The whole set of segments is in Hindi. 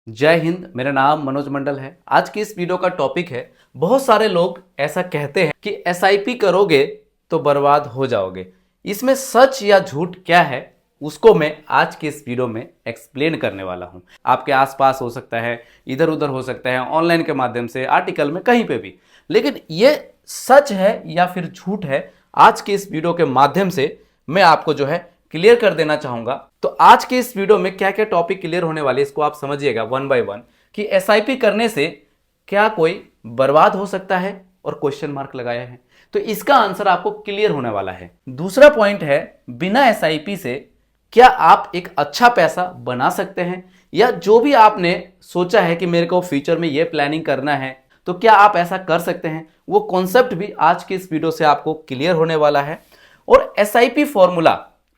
जय हिंद। मेरा नाम मनोज मंडल है। आज की इस वीडियो का टॉपिक है, बहुत सारे लोग ऐसा कहते हैं कि एसआईपी करोगे तो बर्बाद हो जाओगे। इसमें सच या झूठ क्या है उसको मैं आज की इस वीडियो में एक्सप्लेन करने वाला हूं। आपके आसपास हो सकता है, इधर उधर हो सकता है, ऑनलाइन के माध्यम से, आर्टिकल में, कहीं पे भी, लेकिन ये सच है या फिर झूठ है, आज की इस वीडियो के माध्यम से मैं आपको जो है क्लियर कर देना चाहूंगा। तो आज के इस वीडियो में क्या क्या टॉपिक क्लियर होने वाले इसको आप समझिएगा वन बाय वन कि एसआईपी करने से क्या कोई बर्बाद हो सकता है और क्वेश्चन मार्क लगाया है, तो इसका आंसर आपको क्लियर होने वाला है। दूसरा पॉइंट है, बिना एसआईपी से क्या आप एक अच्छा पैसा बना सकते हैं, या जो भी आपने सोचा है कि मेरे को फ्यूचर में ये प्लानिंग करना है तो क्या आप ऐसा कर सकते हैं, वो कॉन्सेप्ट भी आज के इस वीडियो से आपको क्लियर होने वाला है। और एसआईपी फॉर्मूला,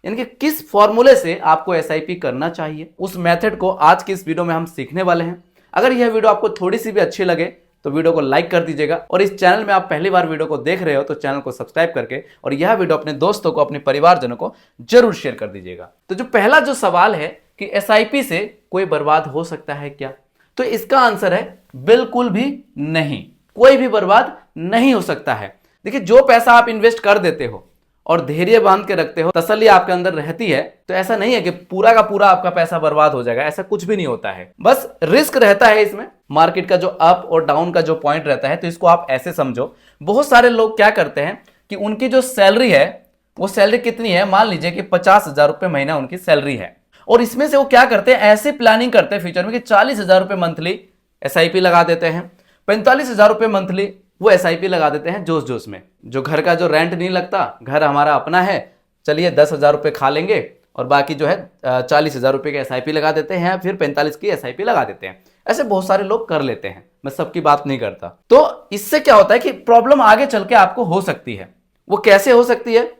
यानी कि किस फॉर्मूले से आपको एसआईपी करना चाहिए, उस मेथड को आज की इस वीडियो में हम सीखने वाले हैं। अगर यह वीडियो आपको थोड़ी सी भी अच्छी लगे तो वीडियो को लाइक कर दीजिएगा, और इस चैनल में आप पहली बार वीडियो को देख रहे हो तो चैनल को सब्सक्राइब करके और यह वीडियो अपने दोस्तों को, अपने परिवारजनों को जरूर शेयर कर दीजिएगा। तो जो पहला जो सवाल है कि एसआईपी से कोई बर्बाद हो सकता है क्या, तो इसका आंसर है बिल्कुल भी नहीं, कोई भी बर्बाद नहीं हो सकता है। देखिए, जो पैसा आप इन्वेस्ट कर देते हो और धैर्य बांध के रखते हो, तसल्ली आपके अंदर रहती है, तो ऐसा नहीं है कि पूरा का पूरा आपका पैसा बर्बाद हो जाएगा, ऐसा कुछ भी नहीं होता है। बस रिस्क रहता है इसमें, मार्केट का जो अप और डाउन का जो पॉइंट रहता है, तो इसको आप ऐसे समझो। बहुत सारे लोग क्या करते हैं कि उनकी जो सैलरी है, वो सैलरी कितनी है, मान लीजिए कि 50,000 रुपए महीना उनकी सैलरी है, और इसमें से वो क्या करते हैं, ऐसे प्लानिंग करते हैं फ्यूचर में कि 40,000 रुपए मंथली एसआईपी लगा देते हैं, 45,000 रुपए मंथली वो एसआईपी लगा देते हैं जोश जोश में। जो घर का जो रेंट नहीं लगता, घर हमारा अपना है, चलिए 10,000 रुपए खा लेंगे और बाकी जो है 40,000 रुपए की एसआईपी लगा देते हैं, फिर 45 की एसआईपी लगा देते हैं। ऐसे बहुत सारे लोग कर लेते हैं, मैं सबकी बात नहीं करता। तो इससे क्या होता है कि प्रॉब्लम आगे चल के आपको हो सकती है। वो कैसे हो सकती है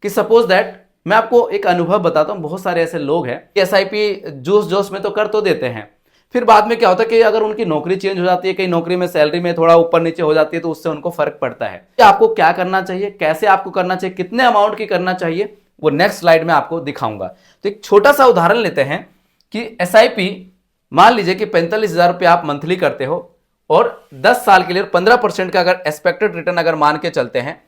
कि सपोज दैट मैं आपको एक अनुभव बताता हूं। बहुत सारे ऐसे लोग हैं एसआईपी जोश जोश में तो कर तो देते हैं, फिर बाद में क्या होता है कि अगर उनकी नौकरी चेंज हो जाती है, कहीं नौकरी में सैलरी में थोड़ा ऊपर नीचे हो जाती है, तो उससे उनको फर्क पड़ता है। कि आपको क्या करना चाहिए, कैसे आपको करना चाहिए, कितने अमाउंट की करना चाहिए, वो नेक्स्ट स्लाइड में आपको दिखाऊंगा। तो एक छोटा सा उदाहरण लेते हैं कि एसआईपी मान लीजिए कि 45,000 रुपये आप मंथली करते हो और 10 साल के लिए 15% का अगर एक्सपेक्टेड रिटर्न अगर मान के चलते हैं,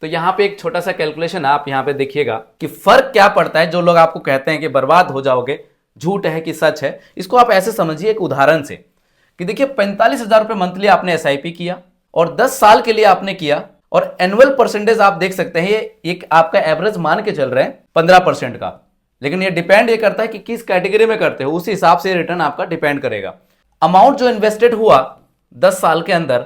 तो यहां पे एक छोटा सा कैलकुलेशन आप यहां पे देखिएगा कि फर्क क्या पड़ता है। जो लोग आपको कहते हैं कि बर्बाद हो जाओगे, झूठ है कि सच है, इसको आप ऐसे समझिए एक उदाहरण से कि देखिए 45,000 रुपए मंथली आपने एसआईपी किया और 10 साल के लिए आपने किया, और एनुअल परसेंटेज आप देख सकते हैं, ये एक आपका एवरेज मान के चल रहे हैं 15% का, लेकिन ये डिपेंड ये करता है कि किस कैटेगरी में करते हो, उसी हिसाब से रिटर्न आपका डिपेंड करेगा। अमाउंट जो इन्वेस्टेड हुआ 10 साल के अंदर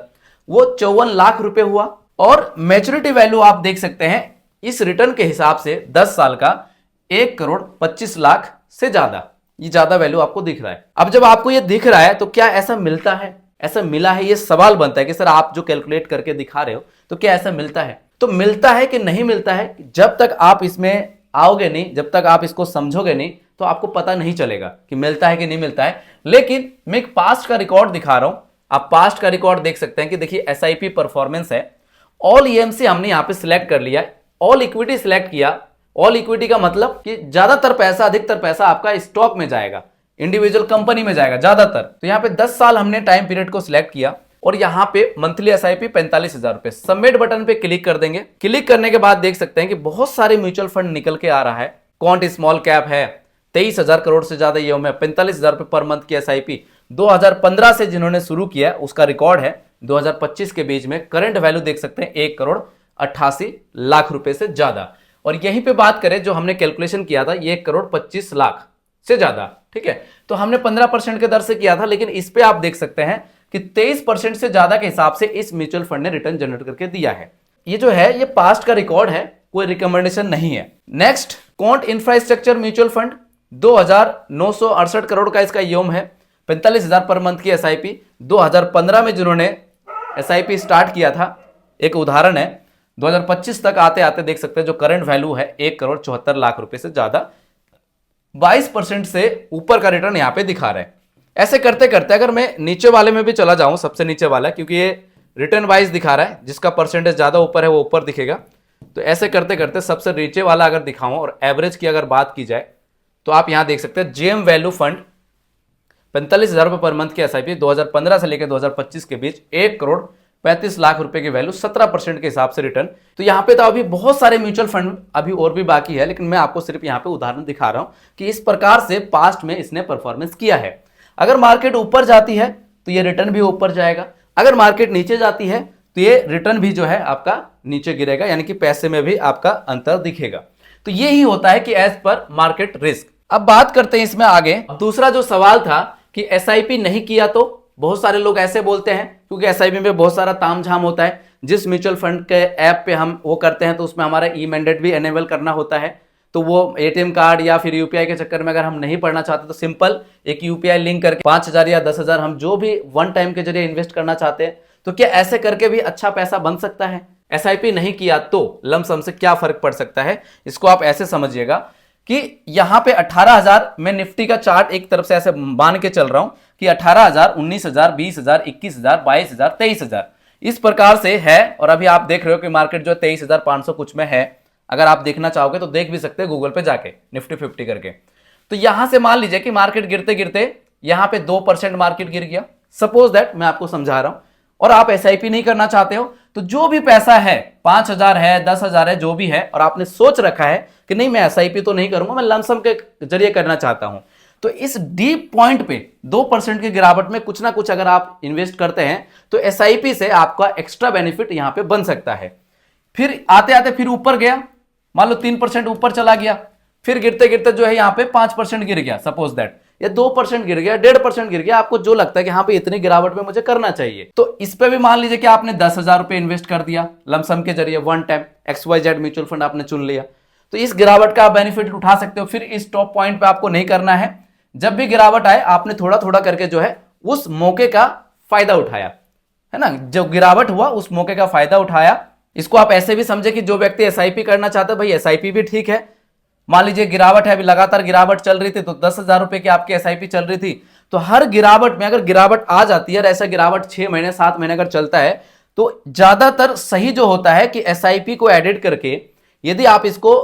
वो 54 लाख रुपए हुआ, और मैच्योरिटी वैल्यू आप देख सकते हैं इस रिटर्न के हिसाब से 10 साल का 1,25,00,000 से ज्यादा, ये ज्यादा वैल्यू आपको दिख रहा है। अब जब आपको ये दिख रहा है तो क्या ऐसा मिलता है, ऐसा मिला है, ये सवाल बनता है कि सर आप जो कैलकुलेट करके दिखा रहे हो तो क्या ऐसा मिलता है। तो मिलता है कि नहीं मिलता है, जब तक आप इसमें आओगे नहीं, जब तक आप इसको समझोगे नहीं, तो आपको पता नहीं चलेगा कि मिलता है कि नहीं मिलता है। लेकिन मैं एक पास्ट का रिकॉर्ड दिखा रहा हूं, आप पास्ट का रिकॉर्ड देख सकते हैं कि देखिए एसआईपी परफॉर्मेंस है। ऑल ईएमसी हमने यहां पे सिलेक्ट कर लिया, ऑल इक्विटी सिलेक्ट किया। ऑल इक्विटी का मतलब कि ज्यादातर पैसा, अधिकतर पैसा आपका स्टॉक में जाएगा, इंडिविजुअल कंपनी में जाएगा ज्यादातर। तो यहाँ पे 10 साल हमने टाइम पीरियड को सिलेक्ट किया, और यहाँ पे मंथली एसआईपी 45,000 रुपए। सबमिट बटन पे क्लिक कर देंगे। क्लिक करने के बाद देख सकते हैं कि बहुत सारे म्यूचुअल फंड निकल के आ रहा है। क्वांट स्मॉल कैप है, 23,000 करोड़ से ज्यादा ये में 45,000 रुपए पर मंथ की एसआईपी 2015 से जिन्होंने शुरू किया उसका रिकॉर्ड है 2025 के बीच में करंट वैल्यू देख सकते हैं 1,88,00,000 रुपए से ज्यादा। और यहीं पे बात करें जो हमने कैलकुलेशन किया था, ये 1,25,00,000 से ज्यादा, ठीक है। तो हमने 15% के दर से किया था, लेकिन इस पे आप देख सकते हैं कि 23% से ज्यादा के हिसाब से इस म्यूचुअल फंड ने रिटर्न जनरेट करके दिया है। ये जो है ये पास्ट का रिकॉर्ड है, कोई रिकमेंडेशन नहीं है। Next, quant infrastructure mutual fund 2,968 crore का इसका यूम है, 45,000 पर मंथ की एसआईपी। 2015 में जिन्होंने एसआईपी स्टार्ट किया था, एक उदाहरण है, 2025 तक आते आते देख सकते हैं जो करंट वैल्यू है 1,74,00,000 रुपए से ज्यादा, 22% से ऊपर का रिटर्न यहां पे दिखा रहे हैं। ऐसे करते करते अगर मैं नीचे वाले में भी चला जाऊं, सबसे नीचे वाला, क्योंकि ये रिटर्न वाइज दिखा रहा है, जिसका परसेंटेज ज्यादा ऊपर है वो ऊपर दिखेगा। तो ऐसे करते करते सबसे नीचे वाला अगर दिखाऊं और एवरेज की अगर बात की जाए, तो आप यहां देख सकते हैं जेएम वैल्यू फंड 45,000 रुपए पर मंथ की एसआईपी 2015 से लेकर 2025 के बीच 1,35,00,000 रुपए की वैल्यू, 17% के हिसाब से रिटर्न। तो यहाँ पे तो अभी बहुत सारे म्यूचुअल फंड अभी और भी बाकी है, लेकिन मैं आपको सिर्फ यहाँ पे उदाहरण दिखा रहा हूँ कि इस प्रकार से पास्ट में इसने परफॉर्मेंस किया है। अगर मार्केट ऊपर जाती है तो ये रिटर्न भी ऊपर जाएगा, अगर मार्केट नीचे जाती है तो ये रिटर्न भी जो है आपका नीचे गिरेगा, यानी कि पैसे में भी आपका अंतर दिखेगा। तो ये ही होता है कि एज पर मार्केट रिस्क। अब बात करते हैं इसमें आगे। दूसरा जो सवाल था कि एसआईपी नहीं किया तो बहुत सारे लोग ऐसे बोलते हैं, क्योंकि एसआईपी में बहुत सारा तामझाम होता है। जिस म्यूचुअल फंड के ऐप पे हम वो करते हैं तो उसमें हमारा ई मैंडेट भी एनेबल करना होता है, तो वो एटीएम कार्ड या फिर यूपीआई के चक्कर में अगर हम नहीं पढ़ना चाहते तो सिंपल एक यूपीआई लिंक करके 5,000 या 10,000 हम जो भी वन टाइम के जरिए इन्वेस्ट करना चाहते हैं, तो क्या ऐसे करके भी अच्छा पैसा बन सकता है? एसआईपी नहीं किया तो लमसम से क्या फर्क पड़ सकता है, इसको आप ऐसे समझिएगा कि यहां पे 18,000 में निफ्टी का चार्ट एक तरफ से ऐसे मान के चल रहा हूं कि 18,000, 19,000, 20,000, 21,000, 22,000, 23,000 इस प्रकार से है। और अभी आप देख रहे हो कि मार्केट जो 23,500 कुछ में है। अगर आप देखना चाहोगे तो देख भी सकते हैं गूगल पे जाके निफ्टी 50 करके। तो यहां से मान लीजिए कि मार्केट गिरते गिरते यहां पे 2% मार्केट गिर गया, सपोज दैट, मैं आपको समझा रहा हूं, और आप एसआईपी नहीं करना चाहते हो, तो जो भी पैसा है 5,000 है, 10,000 है, जो भी है, और आपने सोच रखा है कि नहीं मैं एसआईपी तो नहीं करूंगा, मैं लमसम के जरिए करना चाहता हूं, तो इस डीप पॉइंट पे 2% की गिरावट में कुछ ना कुछ अगर आप इन्वेस्ट करते हैं तो एसआईपी से आपका एक्स्ट्रा बेनिफिट यहां पे बन सकता है। फिर आते आते फिर ऊपर गया, मान लो 3% ऊपर चला गया, फिर गिरते गिरते जो है यहां पे 5% गिर गया, सपोज दैट, या 2% गिर गया, 1.5% गिर गया, आपको जो लगता है कि हाँ पे इतनी गिरावट में मुझे करना चाहिए, तो इस पे भी मान लीजिए कि आपने 10,000 रुपए इन्वेस्ट कर दिया लमसम के जरिए, one time XYZ mutual fund आपने चुन लिया, तो इस गिरावट का आप बेनिफिट उठा सकते हो। फिर इस टॉप पॉइंट पे आपको नहीं करना है, जब भी गिरावट आए आपने थोड़ा थोड़ा करके जो है उस मौके का फायदा उठाया, है ना, जो गिरावट हुआ उस मौके का फायदा उठाया। इसको आप ऐसे भी समझे कि जो व्यक्ति एसआईपी करना चाहता है, भाई एसआईपी भी ठीक है, मान लीजिए गिरावट है, अभी लगातार गिरावट चल रही थी, तो 10,000 रुपए की आपकी एसआईपी चल रही थी, तो हर गिरावट में अगर गिरावट आ जाती है और ऐसा गिरावट 6 महीने 7 महीने अगर चलता है, तो ज्यादातर सही जो होता है कि एसआईपी को एडिट करके यदि आप इसको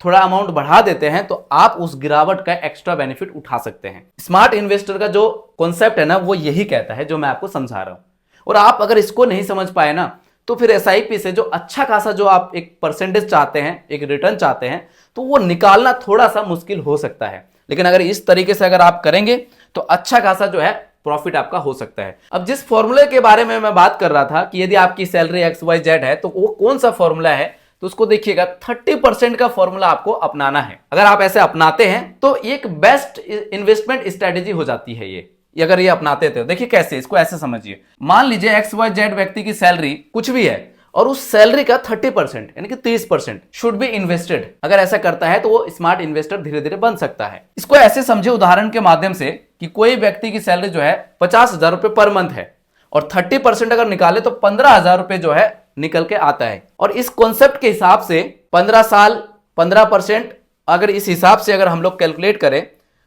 थोड़ा अमाउंट बढ़ा देते हैं तो आप उस गिरावट का एक्स्ट्रा बेनिफिट उठा सकते हैं। स्मार्ट इन्वेस्टर का जो कॉन्सेप्ट है ना, वो यही कहता है जो मैं आपको समझा रहा हूं। और आप अगर इसको नहीं समझ पाए ना, तो फिर एसआईपी से जो अच्छा खासा जो आप एक परसेंटेज चाहते हैं, एक रिटर्न चाहते हैं, तो वो निकालना थोड़ा सा मुश्किल हो सकता है। लेकिन अगर इस तरीके से अगर आप करेंगे तो अच्छा खासा जो है प्रॉफिट आपका हो सकता है। अब जिस फॉर्मूले के बारे में मैं बात कर रहा था कि यदि आपकी सैलरी XYZ है तो वो कौन सा फॉर्मूला है, तो उसको देखिएगा, 30% का फॉर्मूला आपको अपनाना है। अगर आप ऐसे अपनाते हैं तो एक बेस्ट इन्वेस्टमेंट स्ट्रेटेजी हो जाती है ये अगर ये अपनाते थे। देखिए कैसे, इसको ऐसे समझिए, मान लीजिए XYZ व्यक्ति की सैलरी कुछ भी है और उस सैलरी का 30% यानी कि 30% शुड बी इन्वेस्टेड। अगर ऐसा करता है तो वो स्मार्ट इन्वेस्टर धीरे धीरे बन सकता है। इसको ऐसे समझे उदाहरण के माध्यम से कि कोई व्यक्ति की सैलरी जो है 50,000 रुपए पर मंथ है और 30% अगर निकाले तो 15,000 रुपए जो है निकल के आता है। और इस कॉन्सेप्ट के हिसाब से 15 साल 15%, अगर इस हिसाब से अगर हम लोग कैलकुलेट करें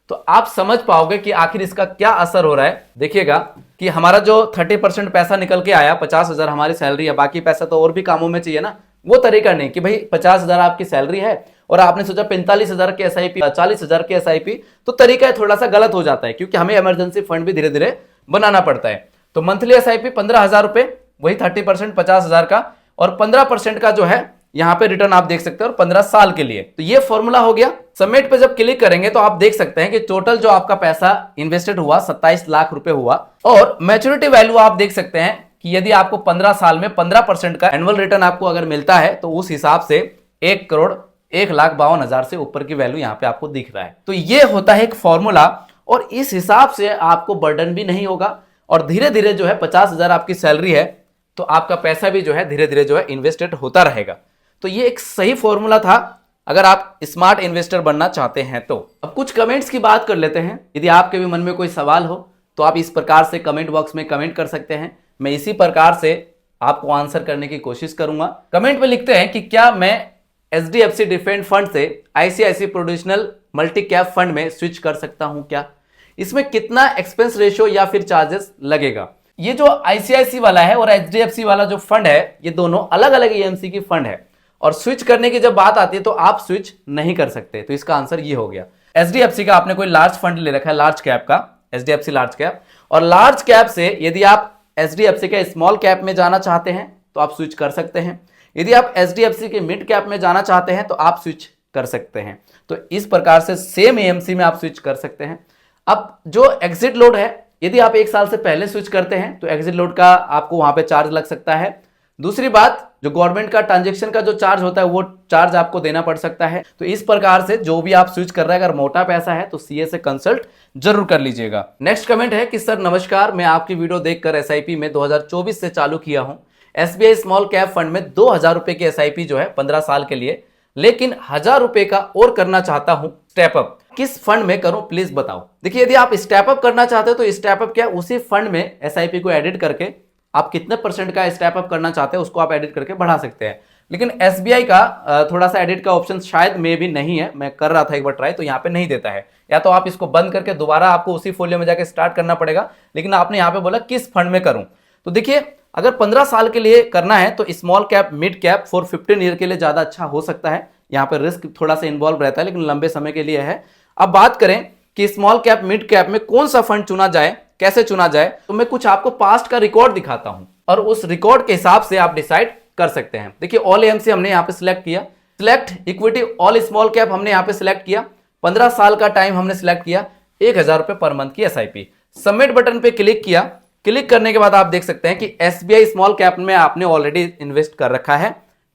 तो आप समझ पाओगे कि आखिर इसका क्या असर हो रहा है। देखिएगा कि हमारा जो 30% पैसा निकल के आया, 50,000 हमारी सैलरी है, बाकी पैसा तो और भी कामों में चाहिए ना, वो तरीका नहीं कि भाई 50,000 आपकी सैलरी है और आपने सोचा 45,000 की एसआईपी, 40,000 की एसआईपी, तो तरीका थोड़ा सा गलत हो जाता है, क्योंकि हमें इमरजेंसी फंड भी धीरे धीरे बनाना पड़ता है। तो मंथली एसआईपी 15,000 रुपए, वही 30% 50,000 का, और 15% का जो है यहां पे रिटर्न आप देख सकते हो, और 15 साल के लिए। तो ये फॉर्मूला हो गया। सबमिट पे जब क्लिक करेंगे तो आप देख सकते हैं कि टोटल जो आपका पैसा इन्वेस्टेड हुआ 27 लाख रुपए हुआ, और मैच्योरिटी वैल्यू आप देख सकते हैं कि यदि आपको 15 साल में 15% का एनुअल रिटर्न आपको अगर मिलता है तो उस हिसाब से 1,01,52,000 से ऊपर की वैल्यू यहां पे आपको दिख रहा है। तो ये होता है एक फॉर्मूला, और इस हिसाब से आपको बर्डन भी नहीं होगा, और धीरे धीरे जो है 50,000 आपकी सैलरी है तो आपका पैसा भी जो है धीरे धीरे जो है इन्वेस्टेड होता रहेगा। तो ये एक सही फॉर्मूला था अगर आप स्मार्ट इन्वेस्टर बनना चाहते हैं तो। अब कुछ कमेंट्स की बात कर लेते हैं। यदि आपके भी मन में कोई सवाल हो तो आप इस प्रकार से कमेंट बॉक्स में कमेंट कर सकते हैं, मैं इसी प्रकार से आपको आंसर करने की कोशिश करूंगा। कमेंट में लिखते हैं कि क्या मैं HDFC डिफेंड फंड से ICICI प्रोड्यूशनल मल्टी कैप फंड में स्विच कर सकता हूं क्या, इसमें कितना एक्सपेंस रेशियो या फिर चार्जेस लगेगा। ये जो ICICI वाला है और HDFC वाला जो फंड है, ये दोनों अलग अलग EMC की फंड है, और स्विच करने की जब बात आती है तो आप स्विच नहीं कर सकते। तो इसका आंसर ये हो गया। HDFC का आपने कोई लार्ज फंड ले रखा है, लार्ज कैप का, HDFC लार्ज कैप, और लार्ज कैप से यदि आप HDFC के स्मॉल कैप में जाना चाहते हैं तो आप स्विच कर सकते हैं। यदि आप HDFC के मिड कैप में जाना चाहते हैं तो आप स्विच कर सकते हैं। तो इस प्रकार से सेम AMC में आप स्विच कर सकते हैं। अब जो एग्जिट लोड है, यदि आप 1 साल से पहले स्विच करते हैं तो एग्जिट लोड का आपको वहां पे चार्ज लग सकता है। दूसरी बात, जो गवर्नमेंट का ट्रांजैक्शन का जो चार्ज होता है वो चार्ज आपको देना पड़ सकता है। तो इस प्रकार से जो भी आप स्विच कर रहे हैं, अगर मोटा पैसा है तो CA से कंसल्ट जरूर कर लीजिएगा। नेक्स्ट कमेंट है कि सर नमस्कार, मैं आपकी वीडियो देखकर SIP में 2024 से चालू किया हूं। SBI स्मॉल कैप फंड में 2000 रुपए की SIP जो है 15 साल के लिए, लेकिन 1000 रुपए का और करना चाहता हूं स्टेप अप, किस फंड में करूं प्लीज बताओ। देखिए, यदि आप स्टेप अप करना चाहते हो तो स्टेप अप क्या, उसी फंड में SIP को एडिट करके आप कितने % का स्टेप अप करना चाहते हैं उसको आप एडिट करके बढ़ा सकते हैं। लेकिन SBI का थोड़ा सा एडिट का ऑप्शन शायद में भी नहीं है। मैं कर रहा था एक बार ट्राई, तो यहाँ पे नहीं देता है। या तो आप इसको बंद करके दोबारा आपको उसी फोलियो में जाके स्टार्ट करना पड़ेगा। लेकिन आपने यहाँ पे बोला किस फंड में करूं, तो देखिए अगर 15 साल के लिए करना है तो small cap mid cap for 15 year के लिए ज्यादा अच्छा हो सकता है। यहाँ पे रिस्क थोड़ा सा इन्वॉल्व रहता है लेकिन लंबे समय के लिए है। अब बात करें कि स्मॉल कैप मिड कैप में कौन सा फंड चुना जाए, कैसे चुना जाए, तो मैं कुछ आपको पास्ट का रिकॉर्ड दिखाता हूं और उस रिकॉर्ड के हिसाब से आप डिसाइड कर सकते हैं। देखिए, ऑल AMC हमने यहाँ पे सिलेक्ट किया, select equity all small cap हमने यहाँ पे सिलेक्ट किया, 15 साल का टाइम हमने सिलेक्ट किया, 1000 रुपए पर मंथ की SIP। सबमिट बटन पे क्लिक किया। क्लिक करने के बाद आप देख सकते हैं कि SBI स्मॉल कैप में आपने ऑलरेडी इन्वेस्ट कर रखा है।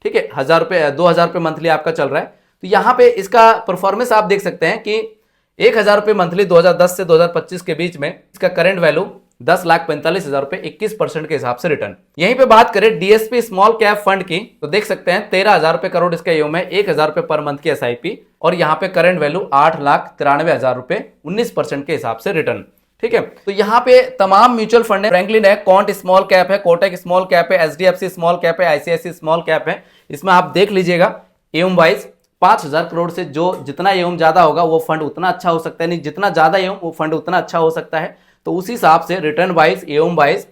ठीक है, 1000 रुपए 2000 रुपए मंथली आपका चल रहा है। तो यहाँ पे इसका परफॉर्मेंस आप देख सकते हैं कि 1000 रुपए मंथली 2010 से 2025 के बीच में इसका करंट वैल्यू 10,45,000 रुपए 21% के हिसाब से रिटर्न। यहीं पे बात करें DSP स्मॉल कैप फंड की तो देख सकते हैं 13,000 रुपए करोड़ इसका AUM है, 1000 रुपए पर मंथ की SIP, और यहाँ पे करंट वैल्यू 8,93,000 रुपए 19% के हिसाब से रिटर्न। ठीक है, तो यहाँ पे तमाम म्यूचुअल फंड है, फ्रैंकलिन है, क्वांट स्मॉल कैप है, कोटक स्मॉल कैप है, HDFC स्मॉल कैप है, ICICI स्मॉल कैप है। इसमें आप देख लीजिएगा AUM वाइज 5000 करोड़ से जो जितना AUM ज्यादा होगा वो फंड उतना अच्छा हो सकता है, नहीं जितना ज्यादा AUM वो फंड उतना अच्छा हो सकता है। तो उस हिसाब से रिटर्न वाइज AUM वाइज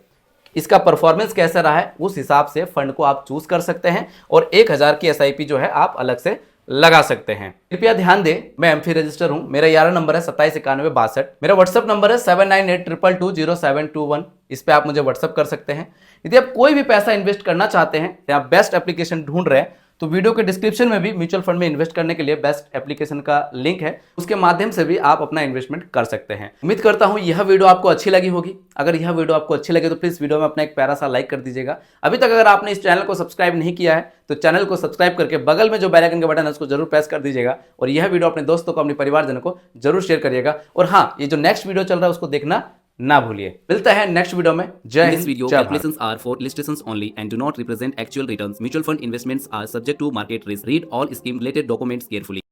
इसका परफॉर्मेंस कैसा रहा है उस हिसाब से फंड को आप चूज कर सकते हैं और 1000 की SIP जो है आप अलग से लगा सकते हैं। कृपया ध्यान दें, मैं एमफी रजिस्टर हूं, मेरा 11 नंबर है 279162। मेरा व्हाट्सएप नंबर है 7982220721। इस पे आप मुझे व्हाट्सएप कर सकते हैं। यदि आप कोई भी पैसा इन्वेस्ट करना चाहते हैं या बेस्ट एप्लीकेशन ढूंढ रहे हैं तो वीडियो के डिस्क्रिप्शन में भी म्यूचुअल फंड में इन्वेस्ट करने के लिए बेस्ट एप्लीकेशन का लिंक है, उसके माध्यम से भी आप अपना इन्वेस्टमेंट कर सकते हैं। उम्मीद करता हूं यह वीडियो आपको अच्छी लगी होगी। अगर यह वीडियो आपको अच्छी लगे तो प्लीज वीडियो में अपना एक प्यारा सा लाइक कर दीजिएगा। अभी तक अगर आपने इस चैनल को सब्सक्राइब नहीं किया है तो चैनल को सब्सक्राइब करके बगल में जो बेल आइकन का बटन है उसको जरूर प्रेस कर दीजिएगा और यह वीडियो अपने दोस्तों को, अपने परिवारजनों को जरूर शेयर करिएगा। और हाँ, ये जो नेक्स्ट वीडियो चल रहा है उसको देखना ना भूलिए। मिलता है नेक्स्ट वीडियो में। जय Hind. This video calculations are for illustrations only and do not represent actual returns. Mutual fund investments are subject to market risk. Read all scheme related documents carefully.